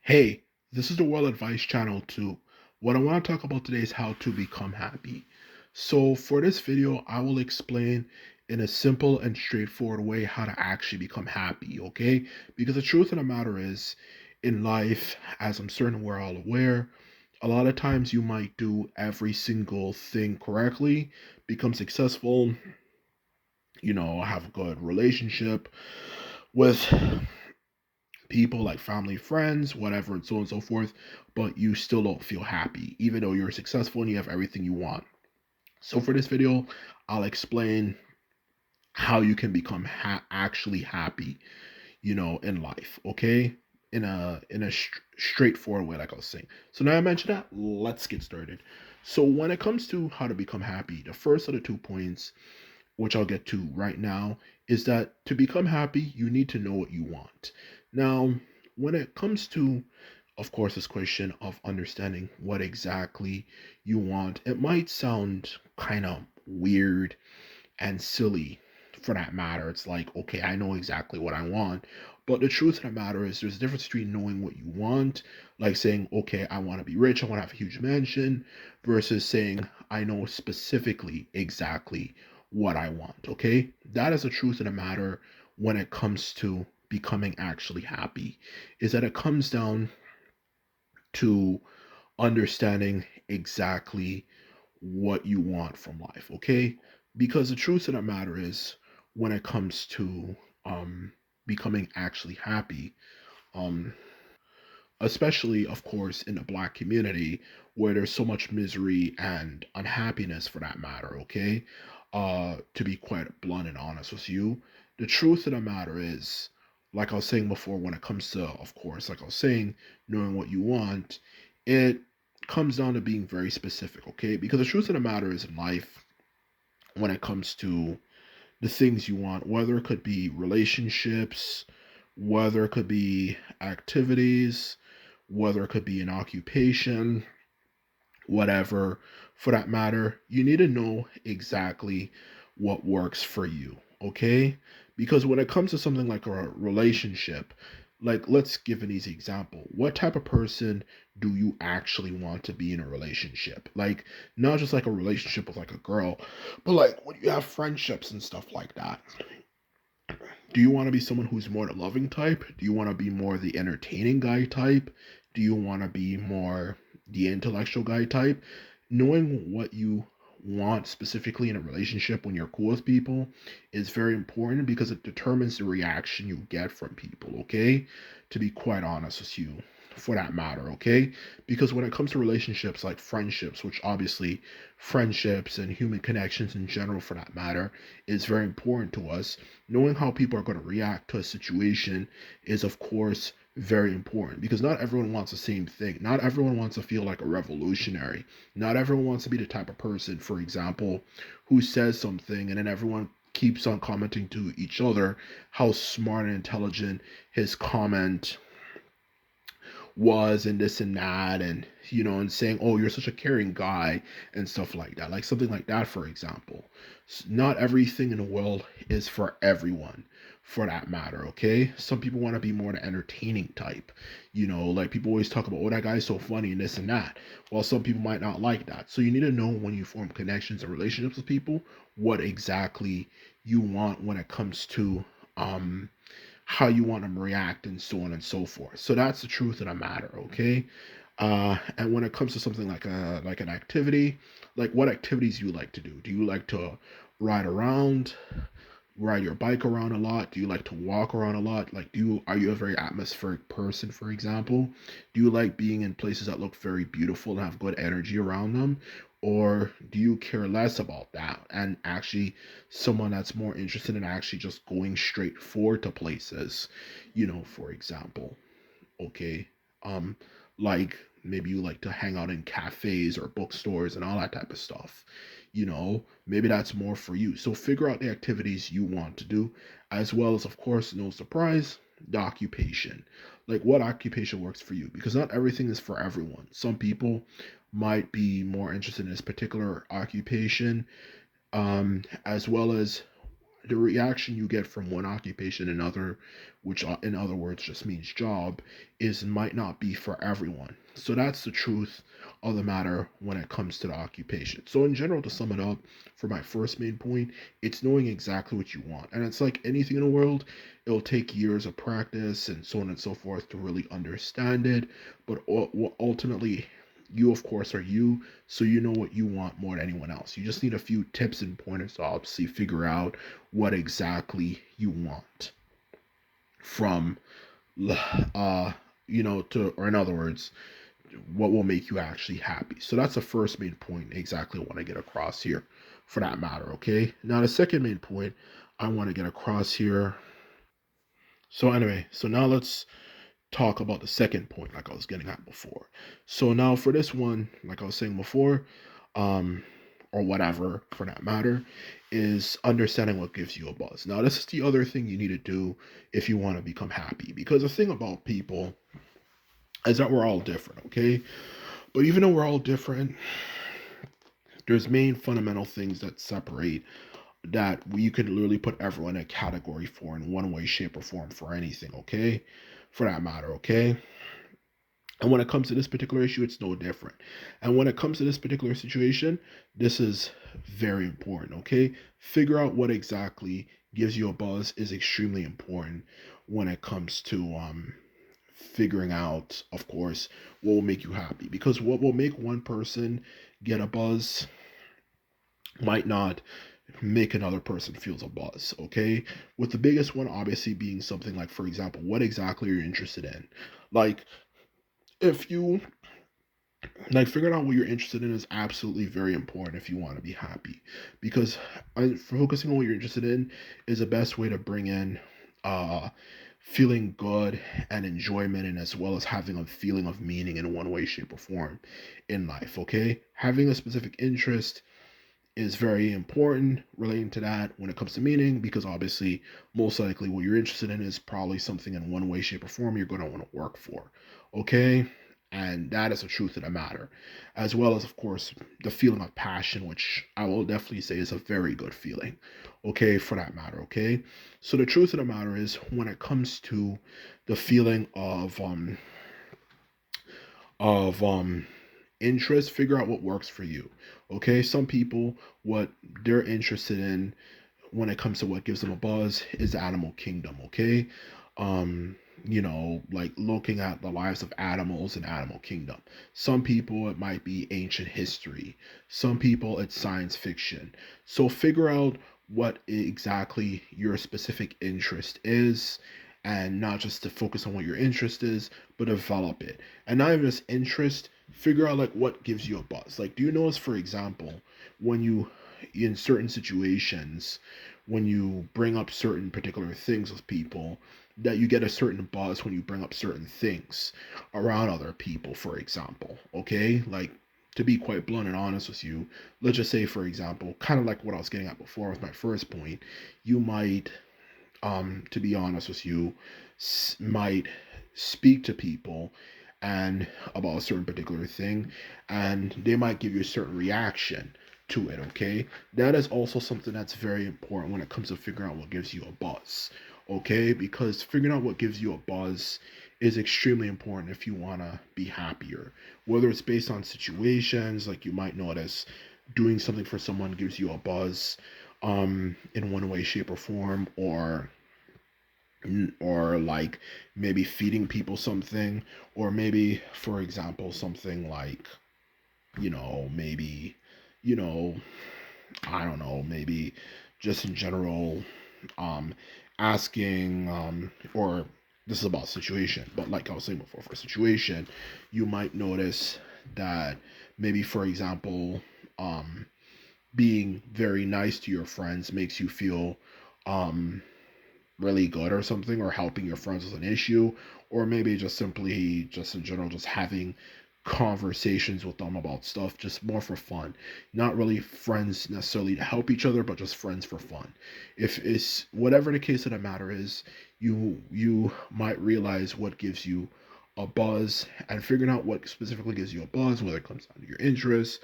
Hey, this is the World Advice Channel too. What I want to talk about today is how to become happy. So, for this video, I will explain in a simple and straightforward way how to actually become happy, okay? Because the truth of the matter is, in life, as I'm certain we're all aware, a lot of times you might do every single thing correctly, become successful, have a good relationship with people like family, friends, whatever, and so on and so forth, but you still don't feel happy, even though you're successful and you have everything you want. So, for this video, I'll explain how you can become actually happy, in life, okay? In a straightforward way, like I was saying. So now I mentioned that, let's get started. So when it comes to how to become happy, the first of the 2 points, which I'll get to right now, is that to become happy, you need to know what you want. Now, when it comes to, of course, this question of understanding what exactly you want, it might sound kind of weird and silly for that matter. It's like, okay, I know exactly what I want. But the truth of the matter is, there's a difference between knowing what you want, like saying, okay, I want to be rich, I want to have a huge mansion, versus saying, I know specifically exactly what I want. Okay? That is the truth of the matter when it comes to becoming actually happy, is that it comes down to understanding exactly what you want from life, okay? Because the truth of the matter is, when it comes to becoming actually happy, um, especially, of course, in the Black community, where there's so much misery and unhappiness for that matter, okay? To be quite blunt and honest with you, the truth of the matter is, like I was saying before, when it comes to, of course, like I was saying, knowing what you want, it comes down to being very specific, okay? Because the truth of the matter is, in life, when it comes to the things you want, whether it could be relationships, whether it could be activities, whether it could be an occupation, whatever for that matter, you need to know exactly what works for you, okay? Because when it comes to something like a relationship, like let's give an easy example. What type of person do you actually want to be in a relationship? Like, not just like a relationship with like a girl, but like when you have friendships and stuff like that. Do you want to be someone who's more the loving type? Do you want to be more the entertaining guy type? Do you want to be more the intellectual guy type? Knowing what you want specifically in a relationship when you're cool with people is very important because it determines the reaction you get from people, okay? To be quite honest with you, for that matter, okay? Because when it comes to relationships like friendships, which obviously friendships and human connections in general for that matter is very important to us, knowing how people are going to react to a situation is, of course, very important because not everyone wants the same thing. Not everyone wants to feel like a revolutionary. Not everyone wants to be the type of person, for example, who says something and then everyone keeps on commenting to each other how smart and intelligent his comment was and this and that, and and saying, oh, you're such a caring guy and stuff like that, like something like that, for example. Not everything in the world is for everyone, for that matter, okay? Some people want to be more the entertaining type, like people always talk about, oh, that guy's so funny and this and that. Well, some people might not like that, so you need to know when you form connections and relationships with people what exactly you want when it comes to how you want them to react and so on and so forth. So that's the truth of the matter, okay? And when it comes to something like an activity, like what activities do you like to do? Do you like to ride around, ride your bike around a lot? Do you like to walk around a lot? Like, are you a very atmospheric person, for example? Do you like being in places that look very beautiful and have good energy around them? Or do you care less about that and actually someone that's more interested in actually just going straight forward to places, for example? Okay. Um, like maybe you like to hang out in cafes or bookstores and all that type of stuff. Maybe that's more for you. So figure out the activities you want to do, as well as, of course, no surprise, the occupation. Like what occupation works for you, because not everything is for everyone. Some people might be more interested in this particular occupation, as well as the reaction you get from one occupation and another, which in other words just means job, is might not be for everyone. So that's the truth of the matter when it comes to the occupation. So in general, to sum it up, for my first main point, it's knowing exactly what you want. And it's like anything in the world, it'll take years of practice and so on and so forth to really understand it. But ultimately, you of course are you, so you know what you want more than anyone else. You just need a few tips and pointers to obviously figure out what exactly you want from uh to, or in other words, what will make you actually happy. So that's the first main point exactly I want to get across here, for that matter. Okay, now the second main point I want to get across here. So anyway, so now let's talk about the second point like I was getting at before. So now for this one, like I was saying before, um, or whatever for that matter, is understanding what gives you a buzz. Now this is the other thing you need to do if you want to become happy. Because the thing about people is that we're all different, okay? But even though we're all different, there's main fundamental things that separate, that you could literally put everyone in a category for in one way, shape, or form for anything, okay? For that matter, okay? And when it comes to this particular issue, it's no different. And when it comes to this particular situation, this is very important, okay? Figure out what exactly gives you a buzz is extremely important when it comes to figuring out, of course, what will make you happy. Because what will make one person get a buzz might not make another person feels a buzz, okay? With the biggest one obviously being something like, for example, what exactly are you interested in? Like, if you like figuring out what you're interested in is absolutely very important if you want to be happy, because focusing on what you're interested in is the best way to bring in uh feeling good and enjoyment, and as well as having a feeling of meaning in one way, shape, or form in life. Okay, having a specific interest is very important relating to that when it comes to meaning, because obviously most likely what you're interested in is probably something in one way, shape, or form you're going to want to work for. Okay, and that is the truth of the matter, as well as of course the feeling of passion, which I will definitely say is a very good feeling, okay, for that matter. Okay, so the truth of the matter is when it comes to the feeling of interest, figure out what works for you. Okay, some people, what they're interested in when it comes to what gives them a buzz is the animal kingdom. Okay, um like looking at the lives of animals in animal kingdom. Some people it might be ancient history, some people it's science fiction. So figure out what exactly your specific interest is, and not just to focus on what your interest is, but develop it. And not even just interest, figure out like what gives you a buzz. Like, do you notice, for example, when you in certain situations, when you bring up certain particular things with people, that you get a certain buzz when you bring up certain things around other people, for example. Okay, like, to be quite blunt and honest with you, let's just say, for example, kind of like what I was getting at before with my first point, you might to be honest with you, might speak to people and about a certain particular thing, and they might give you a certain reaction to it. Okay, that is also something that's very important when it comes to figuring out what gives you a buzz. Okay, because figuring out what gives you a buzz is extremely important if you want to be happier, whether it's based on situations, like you might notice doing something for someone gives you a buzz in one way, shape, or form, or like maybe feeding people something, or maybe, for example, something like, maybe, you know I don't know, maybe just in general, um asking, or this is about situation, but like I was saying before, for a situation you might notice that maybe, for example, um being very nice to your friends makes you feel um really good or something, or helping your friends with an issue, or maybe just simply, just in general, just having conversations with them about stuff just more for fun. Not really friends necessarily to help each other, but just friends for fun. If it's whatever the case of the matter is, you might realize what gives you a buzz, and figuring out what specifically gives you a buzz, whether it comes down to your interests,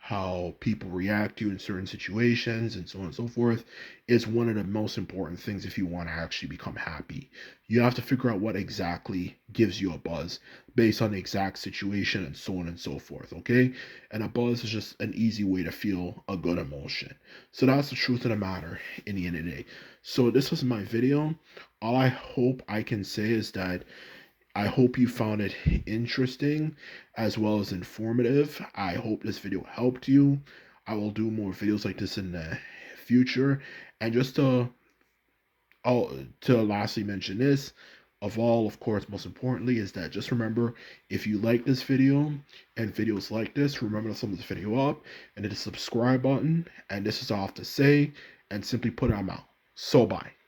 how people react to you in certain situations, and so on and so forth, is one of the most important things if you want to actually become happy. You have to figure out what exactly gives you a buzz based on the exact situation, and so on and so forth, okay? And a buzz is just an easy way to feel a good emotion. So that's the truth of the matter in the end of the day. So this was my video. All I hope I can say is that I hope you found it interesting as well as informative. I hope this video helped you. I will do more videos like this in the future. And just to lastly mention this, of all, of course, most importantly, is that just remember, if you like this video and videos like this, remember to thumb this video up and hit the subscribe button. And this is all I have to say, and simply put it, I'm out. So bye.